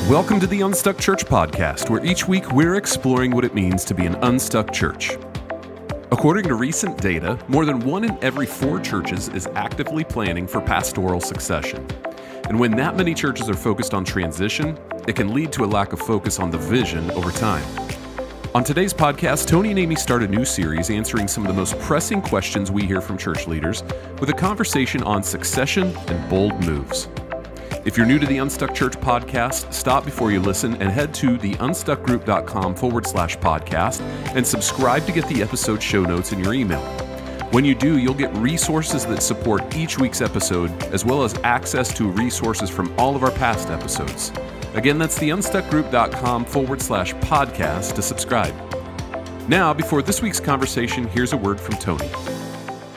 Welcome to the Unstuck Church Podcast, where each week we're exploring what it means to be an unstuck church. According to recent data, more than 1 in every 4 churches is actively planning for pastoral succession. And when that many churches are focused on transition, it can lead to a lack of focus on the vision over time. On today's podcast, Tony and Amy start a new series answering some of the most pressing questions we hear from church leaders with a conversation on succession and bold moves. If you're new to the Unstuck Church Podcast, stop before you listen and head to theunstuckgroup.com/podcast and subscribe to get the episode show notes in your email. When you do, you'll get resources that support each week's episode, as well as access to resources from all of our past episodes. Again, that's theunstuckgroup.com/podcast to subscribe. Now, before this week's conversation, here's a word from Tony.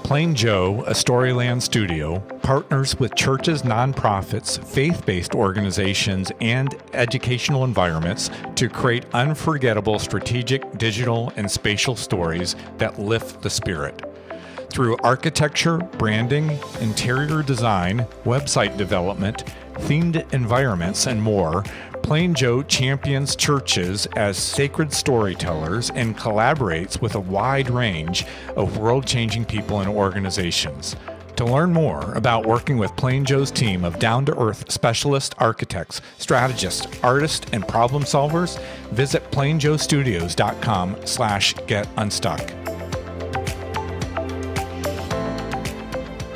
PlainJoe, a Storyland Studio, partners with churches, nonprofits, faith-based organizations, and educational environments to create unforgettable strategic, digital, and spatial stories that lift the spirit. Through architecture, branding, interior design, website development, themed environments, and more, PlainJoe champions churches as sacred storytellers and collaborates with a wide range of world-changing people and organizations. To learn more about working with PlainJoe's team of down-to-earth specialist architects, strategists, artists, and problem solvers, visit plainjoestudios.com/getunstuck.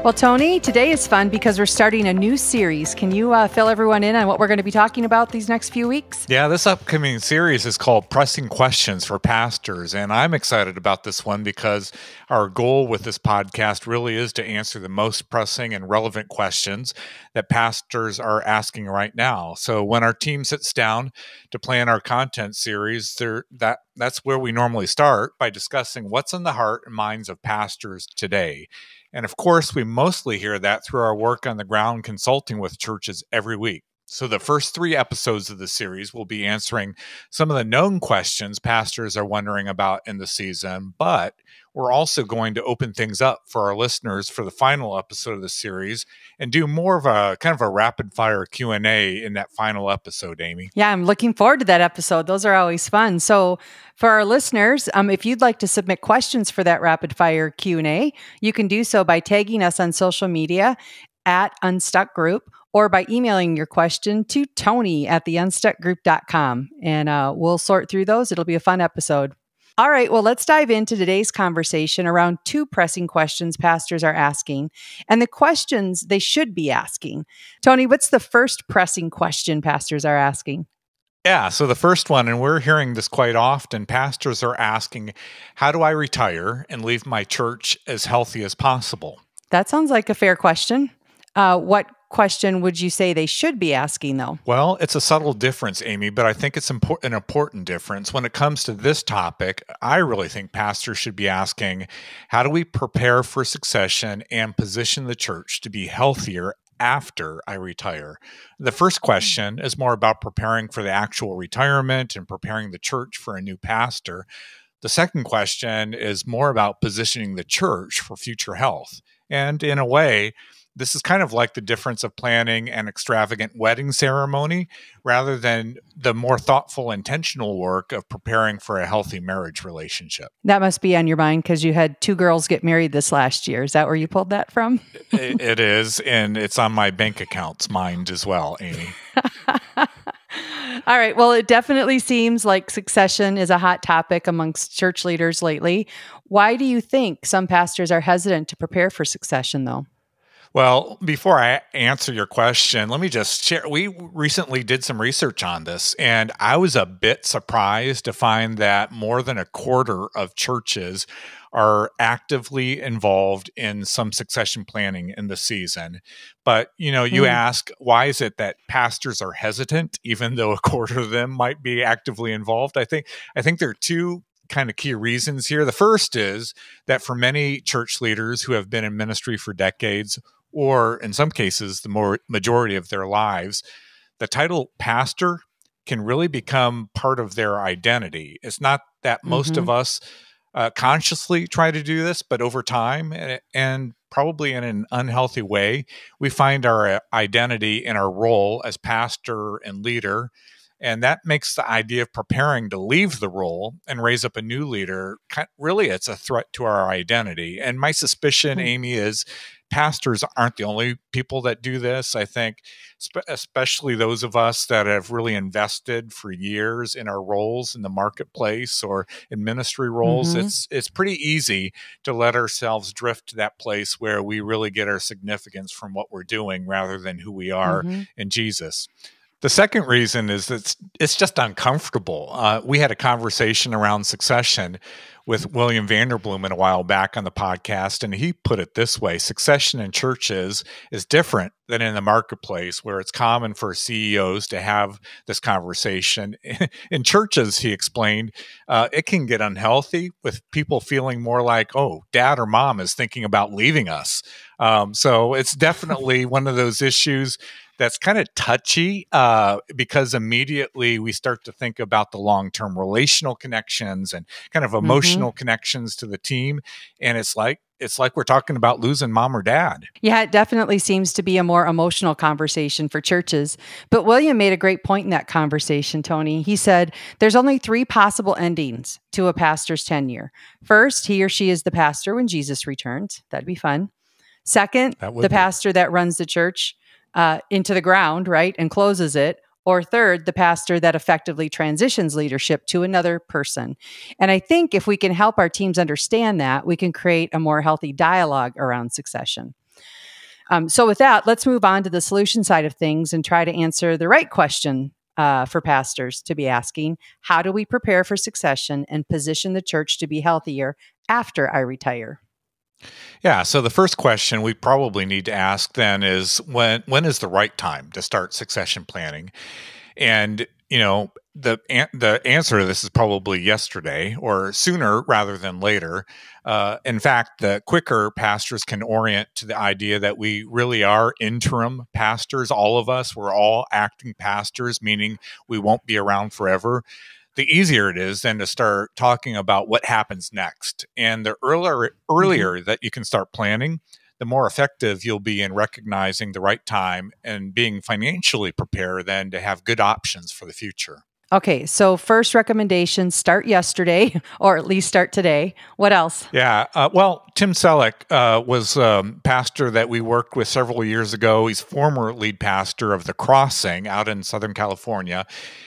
Well, Tony, today is fun because we're starting a new series. Can you fill everyone in on what we're going to be talking about these next few weeks? Yeah, this upcoming series is called Pressing Questions for Pastors, and I'm excited about this one because our goal with this podcast really is to answer the most pressing and relevant questions that pastors are asking right now. So when our team sits down to plan our content series, that's where we normally start, by discussing what's in the heart and minds of pastors today. And of course, we mostly hear that through our work on the ground consulting with churches every week. So the first 3 episodes of the series will be answering some of the known questions pastors are wondering about in the season, but we're also going to open things up for our listeners for the final episode of the series and do more of a kind of a rapid fire Q&A in that final episode, Amy. Yeah, I'm looking forward to that episode. Those are always fun. So for our listeners, if you'd like to submit questions for that rapid fire Q&A, you can do so by tagging us on social media at Unstuck Group, or by emailing your question to Tony at theunstuckgroup.com. And we'll sort through those. It'll be a fun episode. All right, well, let's dive into today's conversation around 2 pressing questions pastors are asking, and the questions they should be asking. Tony, what's the first pressing question pastors are asking? Yeah, so the first one, and we're hearing this quite often, pastors are asking, how do I retire and leave my church as healthy as possible? That sounds like a fair question. What question would you say they should be asking, though? Well, it's a subtle difference, Amy, but I think it's an important difference. When it comes to this topic, I really think pastors should be asking, how do we prepare for succession and position the church to be healthier after I retire? The first question is more about preparing for the actual retirement and preparing the church for a new pastor. The second question is more about positioning the church for future health. And in a way, this is kind of like the difference of planning an extravagant wedding ceremony rather than the more thoughtful, intentional work of preparing for a healthy marriage relationship. That must be on your mind because you had 2 girls get married this last year. Is that where you pulled that from? It is, and it's on my bank account's mind as well, Amy. All right. Well, it definitely seems like succession is a hot topic amongst church leaders lately. Why do you think some pastors are hesitant to prepare for succession, though? Well, before I answer your question, let me just share. We recently did some research on this, and I was a bit surprised to find that more than a quarter of churches are actively involved in some succession planning in the season. But, you ask, why is it that pastors are hesitant, even though a quarter of them might be actively involved? I think there are 2 kind of key reasons here. The first is that for many church leaders who have been in ministry for decades, or in some cases, the majority of their lives, the title pastor can really become part of their identity. It's not that most of us consciously try to do this, but over time, and probably in an unhealthy way, we find our identity in our role as pastor and leader And that makes the idea of preparing to leave the role and raise up a new leader, really, it's a threat to our identity. And my suspicion, Amy, is pastors aren't the only people that do this. I think especially those of us that have really invested for years in our roles in the marketplace or in ministry roles, it's pretty easy to let ourselves drift to that place where we really get our significance from what we're doing rather than who we are in Jesus. The second reason is that it's just uncomfortable. We had a conversation around succession with William Vanderbloom a while back on the podcast, and he put it this way: succession in churches is different than in the marketplace, where it's common for CEOs to have this conversation. In churches, he explained, it can get unhealthy with people feeling more like, oh, dad or mom is thinking about leaving us. So it's definitely one of those issues that's kind of touchy because immediately we start to think about the long-term relational connections and kind of emotional connections to the team. And it's like we're talking about losing mom or dad. Yeah, it definitely seems to be a more emotional conversation for churches. But William made a great point in that conversation, Tony. He said, there's only 3 possible endings to a pastor's tenure. First, he or she is the pastor when Jesus returns. That'd be fun. Second, the pastor that runs the church into the ground, right, and closes it. Or third, the pastor that effectively transitions leadership to another person. And I think if we can help our teams understand that, we can create a more healthy dialogue around succession. So with that, let's move on to the solution side of things and try to answer the right question for pastors to be asking. How do we prepare for succession and position the church to be healthier after I retire? Yeah, so the first question we probably need to ask then is when is the right time to start succession planning? And, the answer to this is probably yesterday or sooner rather than later. In fact, the quicker pastors can orient to the idea that we really are interim pastors, all of us, we're all acting pastors, meaning we won't be around forever. The easier it is then to start talking about what happens next. And the earlier that you can start planning, the more effective you'll be in recognizing the right time and being financially prepared then to have good options for the future. Okay, so first recommendation, start yesterday, or at least start today. What else? Yeah, well, Tim Selleck was a pastor that we worked with several years ago. He's former lead pastor of The Crossing out in Southern California.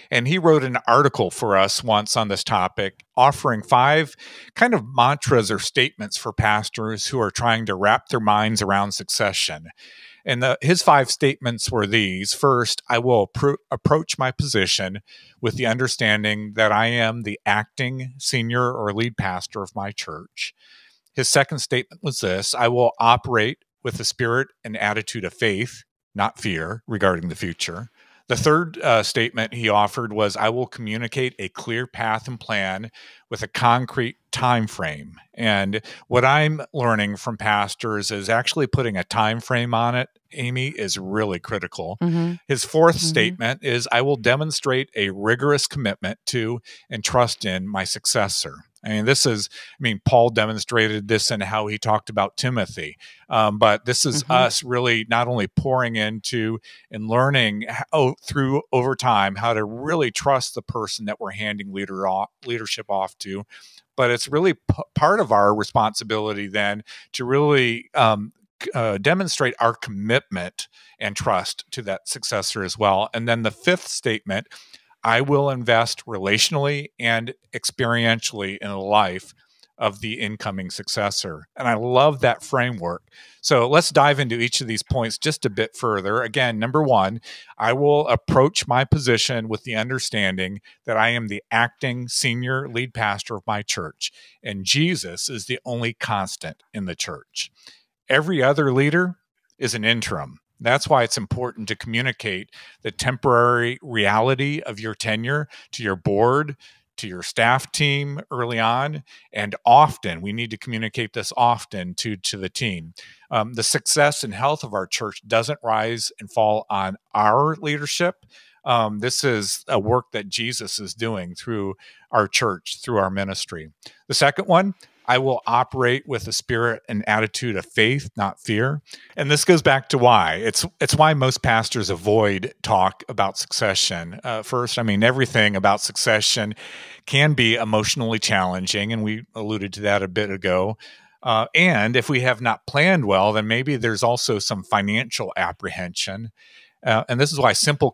And he wrote an article for us once on this topic, offering 5 kind of mantras or statements for pastors who are trying to wrap their minds around succession. And his 5 statements were these. First, I will approach my position with the understanding that I am the acting senior or lead pastor of my church. His second statement was this: I will operate with the spirit and attitude of faith, not fear, regarding the future. The third statement he offered was, I will communicate a clear path and plan with a concrete time frame. And what I'm learning from pastors is actually putting a time frame on it, Amy, is really critical. His fourth statement is, I will demonstrate a rigorous commitment to and trust in my successor. Paul demonstrated this in how he talked about Timothy. But this is us really not only pouring into and learning through over time how to really trust the person that we're handing leadership off to, but it's really part of our responsibility then to really demonstrate our commitment and trust to that successor as well. And then the fifth statement, I will invest relationally and experientially in the life of the incoming successor. And I love that framework. So let's dive into each of these points just a bit further. Again, number 1, I will approach my position with the understanding that I am the acting senior lead pastor of my church, and Jesus is the only constant in the church. Every other leader is an interim. That's why it's important to communicate the temporary reality of your tenure to your board, to your staff team early on, and often. We need to communicate this often to the team. The success and health of our church doesn't rise and fall on our leadership. This is a work that Jesus is doing through our church, through our ministry. The second one, I will operate with a spirit and attitude of faith, not fear. And this goes back to why. It's why most pastors avoid talk about succession. First, I mean, everything about succession can be emotionally challenging, and we alluded to that a bit ago. And if we have not planned well, then maybe there's also some financial apprehension. And this is why simple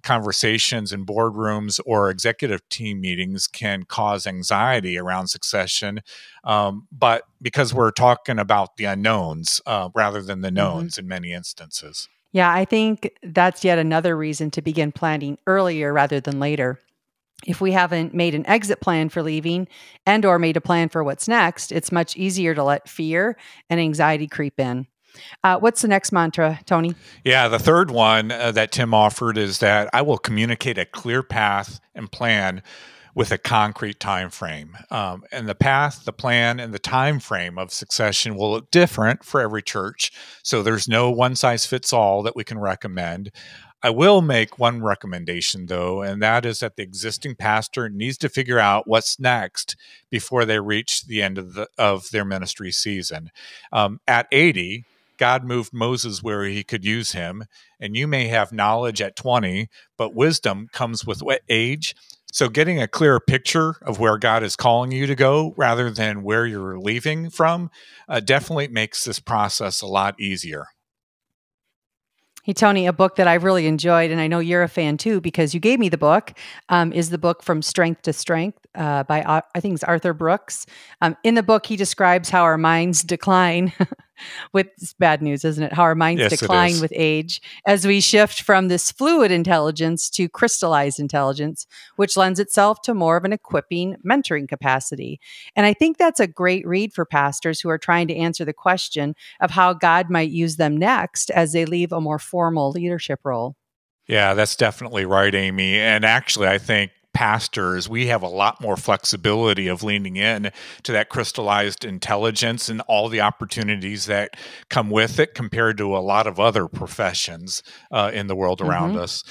conversations in boardrooms or executive team meetings can cause anxiety around succession. But because we're talking about the unknowns rather than the knowns in many instances. Yeah, I think that's yet another reason to begin planning earlier rather than later. If we haven't made an exit plan for leaving and or made a plan for what's next, it's much easier to let fear and anxiety creep in. What's the next mantra, Tony? Yeah, the third one that Tim offered is that I will communicate a clear path and plan with a concrete time frame. And the path, the plan, and the time frame of succession will look different for every church. So there's no one size fits all that we can recommend. I will make one recommendation, though, and that is that the existing pastor needs to figure out what's next before they reach the end of their ministry season. At 80, God moved Moses where he could use him, and you may have knowledge at 20, but wisdom comes with age. So getting a clearer picture of where God is calling you to go rather than where you're leaving from definitely makes this process a lot easier. Hey, Tony, a book that I've really enjoyed, and I know you're a fan too because you gave me the book, is the book From Strength to Strength by, I think it's Arthur Brooks. In the book, he describes how our minds decline with, it's bad news, isn't it? How our minds decline with age as we shift from this fluid intelligence to crystallized intelligence, which lends itself to more of an equipping, mentoring capacity. And I think that's a great read for pastors who are trying to answer the question of how God might use them next as they leave a more formal leadership role. Yeah, that's definitely right, Amy. And actually, I think pastors, we have a lot more flexibility of leaning in to that crystallized intelligence and all the opportunities that come with it compared to a lot of other professions in the world around us.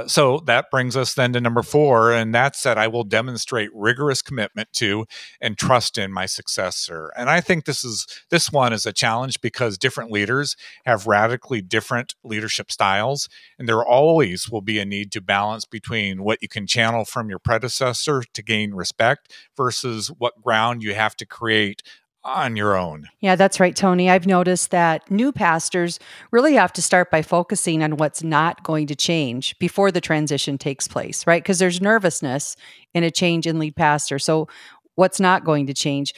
So that brings us then to number 4, and that's that I will demonstrate rigorous commitment to and trust in my successor. And I think this one is a challenge because different leaders have radically different leadership styles, and there always will be a need to balance between what you can channel from your predecessor to gain respect versus what ground you have to create on your own. Yeah, that's right, Tony. I've noticed that new pastors really have to start by focusing on what's not going to change before the transition takes place, right? Because there's nervousness in a change in lead pastor. So what's not going to change?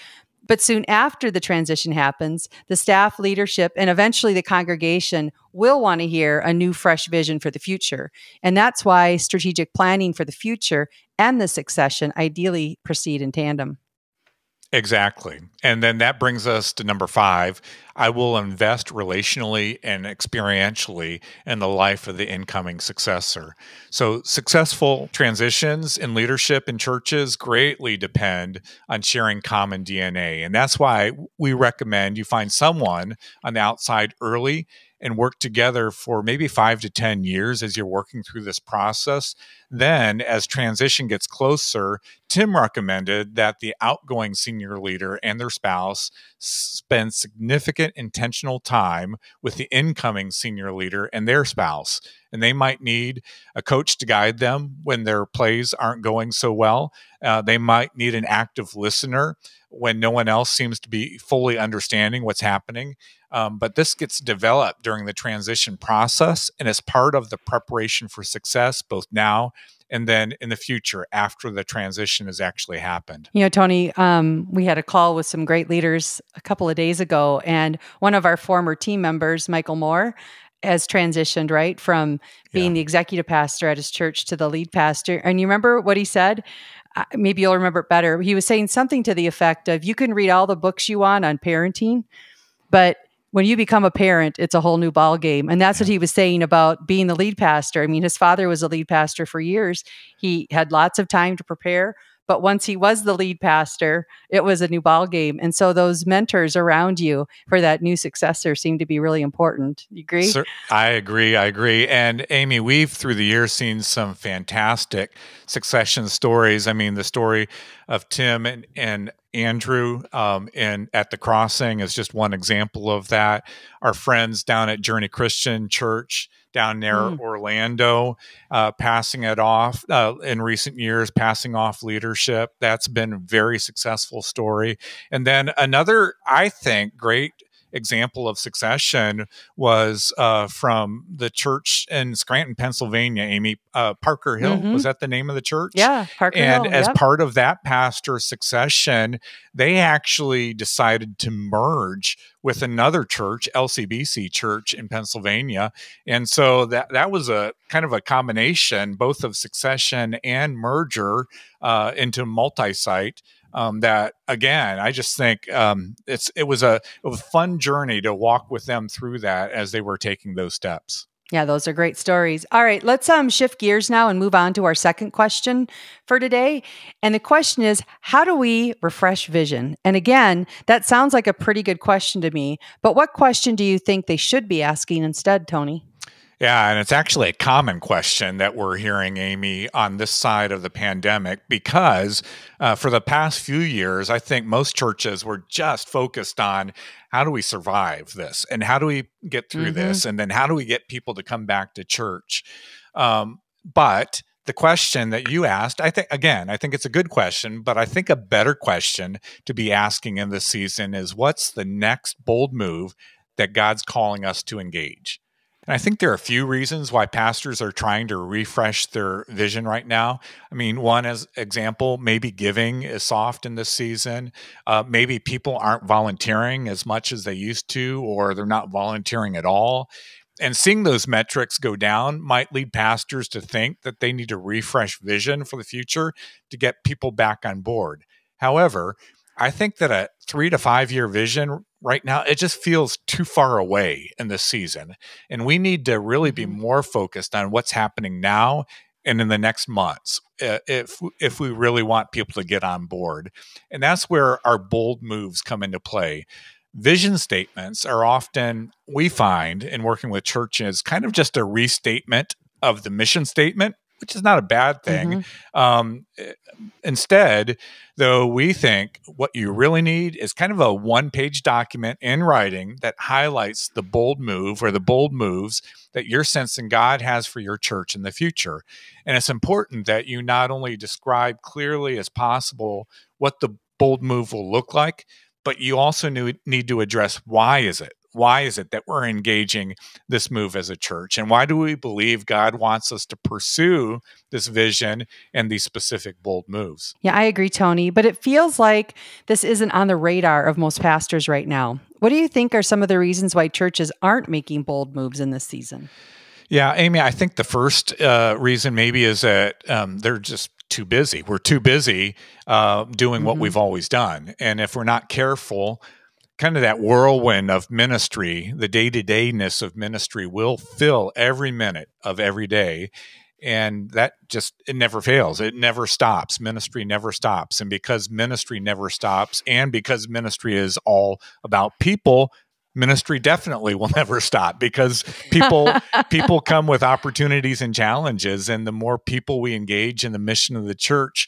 But soon after the transition happens, the staff, leadership, and eventually the congregation will want to hear a new, fresh vision for the future. And that's why strategic planning for the future and the succession ideally proceed in tandem. Exactly. And then that brings us to number 5. I will invest relationally and experientially in the life of the incoming successor. So successful transitions in leadership in churches greatly depend on sharing common DNA. And that's why we recommend you find someone on the outside early and work together for maybe 5 to 10 years as you're working through this process. Then, as transition gets closer, Tim recommended that the outgoing senior leader and their spouse spend significant intentional time with the incoming senior leader and their spouse. And they might need a coach to guide them when their plays aren't going so well. They might need an active listener when no one else seems to be fully understanding what's happening. But this gets developed during the transition process and is part of the preparation for success, both now and then in the future after the transition has actually happened. You know, Tony, we had a call with some great leaders a couple of days ago, and one of our former team members, Michael Moore, has transitioned, right, from being the executive pastor at his church to the lead pastor. And you remember what he said? Maybe you'll remember it better. He was saying something to the effect of, you can read all the books you want on parenting, but when you become a parent, it's a whole new ball game. And that's what he was saying about being the lead pastor. I mean, his father was a lead pastor for years. He had lots of time to prepare, but once he was the lead pastor, it was a new ball game. And so those mentors around you for that new successor seem to be really important. You agree? I agree. And Amy, we've through the years seen some fantastic succession stories. I mean, the story of Tim and Andrew and at the Crossing is just one example of that. Our friends down at Journey Christian Church down near Orlando, passing it off in recent years, passing off leadership. That's been a very successful story. And then another, I think, great example of succession was from the church in Scranton, Pennsylvania, Amy. Parker Hill, was that the name of the church? Yeah, Parker Hill. And as part of that pastor succession, they actually decided to merge with another church, LCBC Church in Pennsylvania. And so that was a kind of a combination, both of succession and merger into multi-site. That again, I just think it was a fun journey to walk with them through that as they were taking those steps. Yeah, those are great stories. All right, let's shift gears now and move on to our second question for today. And the question is, how do we refresh vision? And again, that sounds like a pretty good question to me, but what question do you think they should be asking instead, Tony? Yeah, and it's actually a common question that we're hearing, Amy, on this side of the pandemic, because for the past few years, I think most churches were just focused on how do we survive this and how do we get through this, and then how do we get people to come back to church? But the question that you asked, I think it's a good question, but I think a better question to be asking in this season is, what's the next bold move that God's calling us to engage? And I think there are a few reasons why pastors are trying to refresh their vision right now. I mean, one as example, maybe giving is soft in this season. Maybe people aren't volunteering as much as they used to, or they're not volunteering at all. And seeing those metrics go down might lead pastors to think that they need to refresh vision for the future to get people back on board. However, I think that a 3 to 5 year vision right now, it just feels too far away in this season. And we need to really be more focused on what's happening now and in the next months if we really want people to get on board. And that's where our bold moves come into play. Vision statements are often, we find in working with churches, kind of just a restatement of the mission statement, which is not a bad thing. Instead, though, we think what you really need is kind of a one-page document in writing that highlights the bold move or the bold moves that you're sensing God has for your church in the future. And it's important that you not only describe clearly as possible what the bold move will look like, but you also need to address why is it? Why is it that we're engaging this move as a church? And why do we believe God wants us to pursue this vision and these specific bold moves? Yeah, I agree, Tony, but it feels like this isn't on the radar of most pastors right now. What do you think are some of the reasons why churches aren't making bold moves in this season? Yeah, Amy, I think the first reason maybe is that they're just too busy. We're too busy doing what we've always done. And if we're not careful, kind of that whirlwind of ministry, the day-to-dayness of ministry will fill every minute of every day. And that it never fails. It never stops. Ministry never stops. And because ministry never stops, and because ministry is all about people, ministry definitely will never stop, because people come with opportunities and challenges. And the more people we engage in the mission of the church,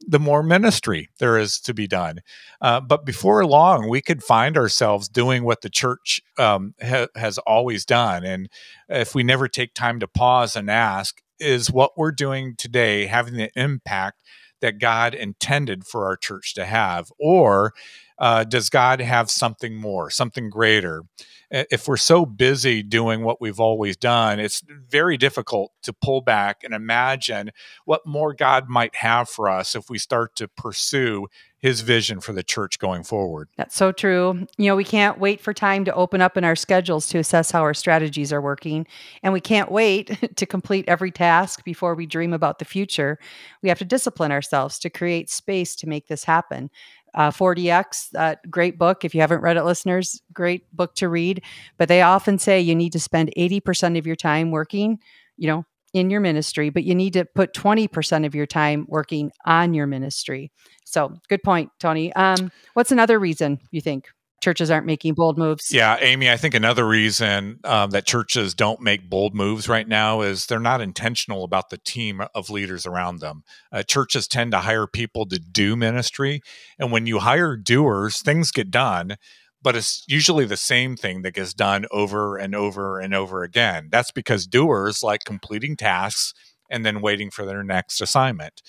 the more ministry there is to be done. But before long, we could find ourselves doing what the church has always done. And if we never take time to pause and ask, is what we're doing today having the impact that God intended for our church to have? Or does God have something more, something greater? If we're so busy doing what we've always done, it's very difficult to pull back and imagine what more God might have for us if we start to pursue his vision for the church going forward. That's so true. We can't wait for time to open up in our schedules to assess how our strategies are working. And we can't wait to complete every task before we dream about the future. We have to discipline ourselves to create space to make this happen. 4DX, great book. If you haven't read it, listeners, great book to read. But they often say you need to spend 80% of your time working, in your ministry, but you need to put 20% of your time working on your ministry. So good point, Tony. What's another reason you think churches aren't making bold moves? Yeah, Amy, I think another reason that churches don't make bold moves right now is they're not intentional about the team of leaders around them. Churches tend to hire people to do ministry. And when you hire doers, things get done, but it's usually the same thing that gets done over and over and over again. That's because doers like completing tasks and then waiting for their next assignment.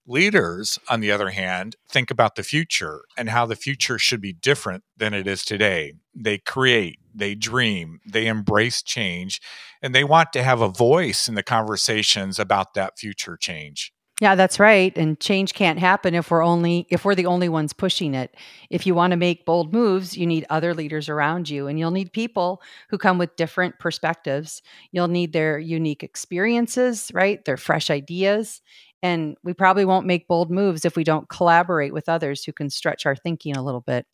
Leaders, on the other hand, think about the future and how the future should be different than it is today. They create, they dream, they embrace change, and they want to have a voice in the conversations about that future change. Yeah, that's right. And change can't happen if we're the only ones pushing it. If you want to make bold moves, you need other leaders around you, and you'll need people who come with different perspectives. You'll need their unique experiences, right? Their fresh ideas. And we probably won't make bold moves if we don't collaborate with others who can stretch our thinking a little bit.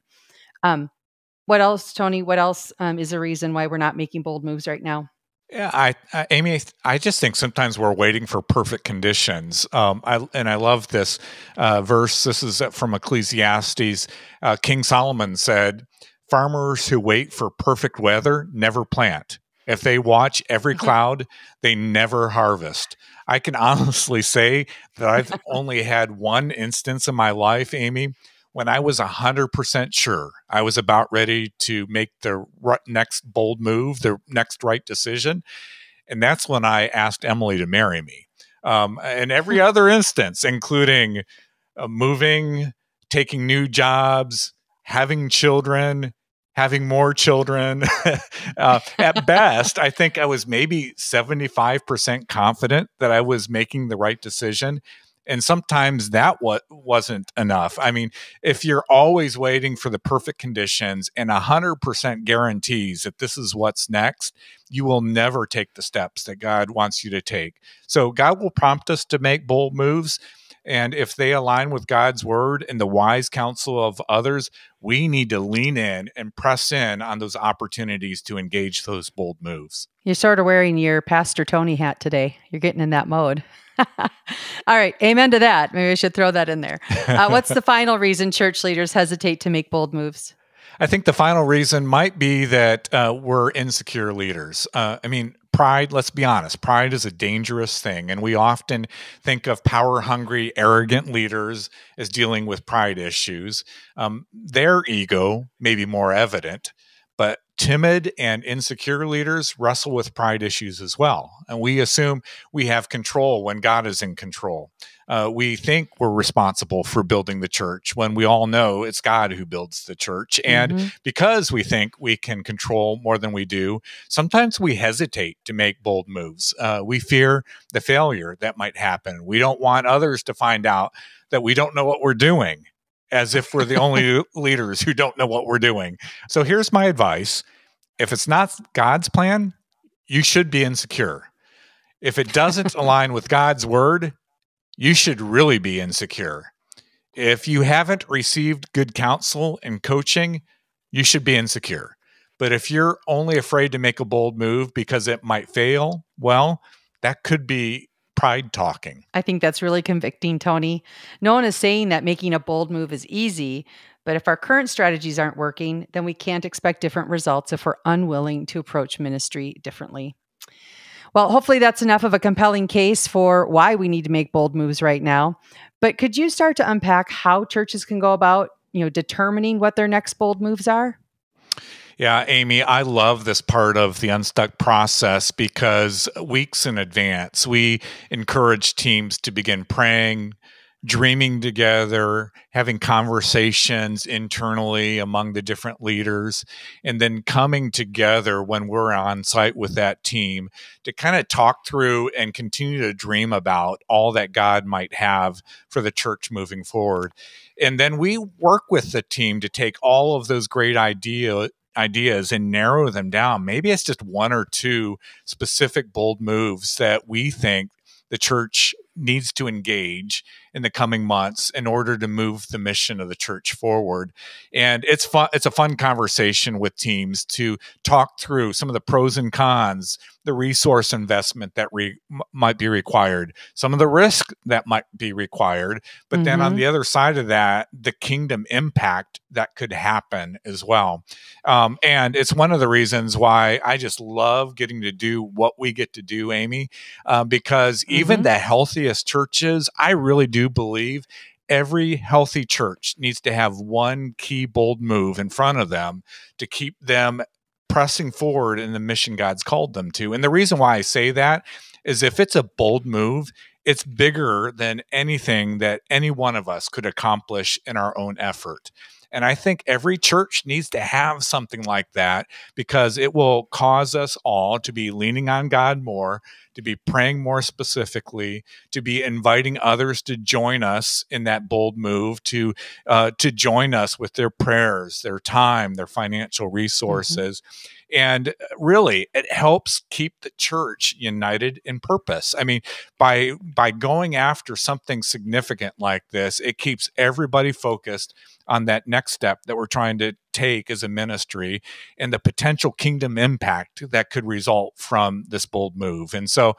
What else, Tony? What else is a reason why we're not making bold moves right now? Yeah, Amy, I just think sometimes we're waiting for perfect conditions. I love this verse. This is from Ecclesiastes. King Solomon said, "Farmers who wait for perfect weather never plant. If they watch every cloud, they never harvest." I can honestly say that I've only had one instance in my life, Amy, when I was 100% sure I was about ready to make the next bold move, the next right decision. And that's when I asked Emily to marry me. And every other instance, including moving, taking new jobs, having children, having more children. At best, I think I was maybe 75% confident that I was making the right decision. And sometimes that wasn't enough. I mean, if you're always waiting for the perfect conditions and 100% guarantees that this is what's next, you will never take the steps that God wants you to take. So God will prompt us to make bold moves. And if they align with God's word and the wise counsel of others, we need to lean in and press in on those opportunities to engage those bold moves. You're sort of wearing your Pastor Tony hat today. You're getting in that mode. All right. Amen to that. Maybe I should throw that in there. What's the final reason church leaders hesitate to make bold moves? I think the final reason might be that we're insecure leaders. Pride, let's be honest, pride is a dangerous thing. And we often think of power-hungry, arrogant leaders as dealing with pride issues. Their ego may be more evident, but timid and insecure leaders wrestle with pride issues as well. And we assume we have control when God is in control. We think we're responsible for building the church when we all know it's God who builds the church. And because we think we can control more than we do, sometimes we hesitate to make bold moves. We fear the failure that might happen. We don't want others to find out that we don't know what we're doing, as if we're the only leaders who don't know what we're doing. So here's my advice. If it's not God's plan, you should be insecure. If it doesn't align with God's word, you should really be insecure. If you haven't received good counsel and coaching, you should be insecure. But if you're only afraid to make a bold move because it might fail, well, that could be pride talking. I think that's really convicting, Tony. No one is saying that making a bold move is easy, but if our current strategies aren't working, then we can't expect different results if we're unwilling to approach ministry differently. Well, hopefully that's enough of a compelling case for why we need to make bold moves right now. But could you start to unpack how churches can go about, determining what their next bold moves are? Yeah, Amy, I love this part of the Unstuck process because weeks in advance, we encourage teams to begin praying, dreaming together, having conversations internally among the different leaders, and then coming together when we're on site with that team to kind of talk through and continue to dream about all that God might have for the church moving forward. And then we work with the team to take all of those great ideas and narrow them down. Maybe it's just one or two specific bold moves that we think the church needs to engage in the coming months in order to move the mission of the church forward. And it's fun. It's a fun conversation with teams to talk through some of the pros and cons, the resource investment that might be required, some of the risk that might be required, but then on the other side of that, the kingdom impact that could happen as well. And it's one of the reasons why I just love getting to do what we get to do, Amy, because even the healthiest churches, I really do believe every healthy church needs to have one key bold move in front of them to keep them pressing forward in the mission God's called them to. And the reason why I say that is if it's a bold move, it's bigger than anything that any one of us could accomplish in our own effort. And I think every church needs to have something like that because it will cause us all to be leaning on God more, to be praying more specifically, to be inviting others to join us in that bold move, to join us with their prayers, their time, their financial resources. And really, it helps keep the church united in purpose. I mean, by going after something significant like this, it keeps everybody focused on that next step that we're trying to take as a ministry and the potential kingdom impact that could result from this bold move. And so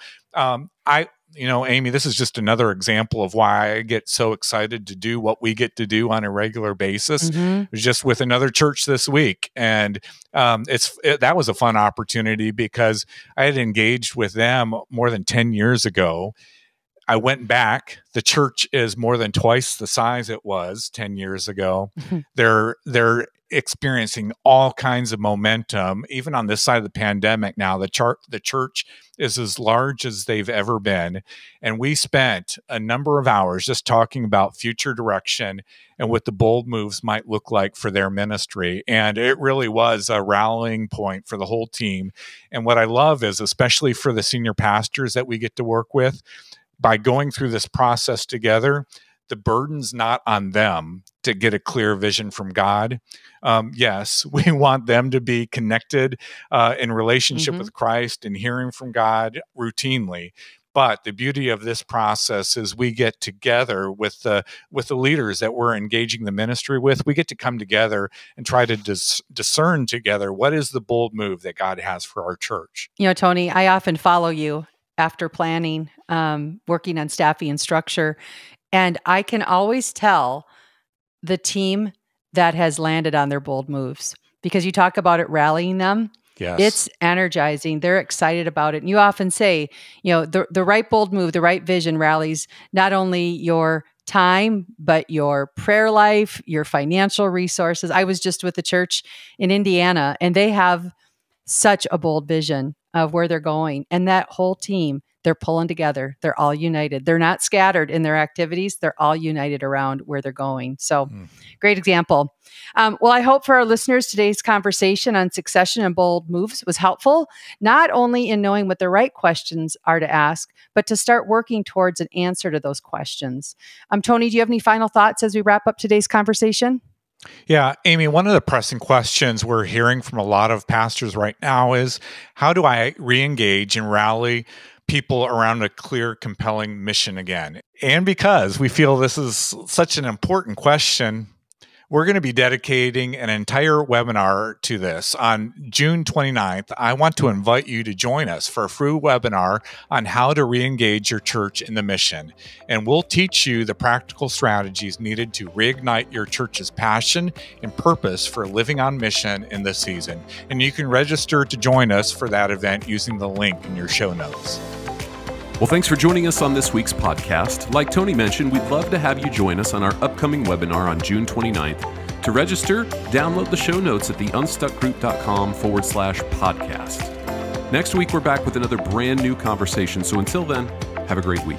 Amy, this is just another example of why I get so excited to do what we get to do on a regular basis. It was just with another church this week. And that was a fun opportunity because I had engaged with them more than 10 years ago. I went back. The church is more than twice the size it was 10 years ago. They're experiencing all kinds of momentum, even on this side of the pandemic now. The church is as large as they've ever been. And we spent a number of hours just talking about future direction and what the bold moves might look like for their ministry. And it really was a rallying point for the whole team. And what I love is, especially for the senior pastors that we get to work with, by going through this process together, the burden's not on them to get a clear vision from God. Yes, we want them to be connected in relationship with Christ and hearing from God routinely. But the beauty of this process is we get together with the leaders that we're engaging the ministry with. We get to come together and try to discern together what is the bold move that God has for our church. You know, Tony, I often follow you after planning, working on staffing and structure. And I can always tell the team that has landed on their bold moves because you talk about it rallying them. Yes. It's energizing. They're excited about it. And you often say, the right bold move, the right vision rallies not only your time, but your prayer life, your financial resources. I was just with a church in Indiana, and they have such a bold vision of where they're going. And that whole team, they're pulling together. They're all united. They're not scattered in their activities. They're all united around where they're going. So great example. Well, I hope for our listeners, today's conversation on succession and bold moves was helpful, not only in knowing what the right questions are to ask, but to start working towards an answer to those questions. Tony, do you have any final thoughts as we wrap up today's conversation? Yeah, Amy, one of the pressing questions we're hearing from a lot of pastors right now is, how do I re-engage and rally people around a clear, compelling mission again? And because we feel this is such an important question, we're going to be dedicating an entire webinar to this. On June 29th, I want to invite you to join us for a free webinar on how to re-engage your church in the mission. And we'll teach you the practical strategies needed to reignite your church's passion and purpose for living on mission in this season. And you can register to join us for that event using the link in your show notes. Well, thanks for joining us on this week's podcast. Like Tony mentioned, we'd love to have you join us on our upcoming webinar on June 29th. To register, download the show notes at the unstuckgroup.com/podcast. Next week, we're back with another brand new conversation. So until then, have a great week.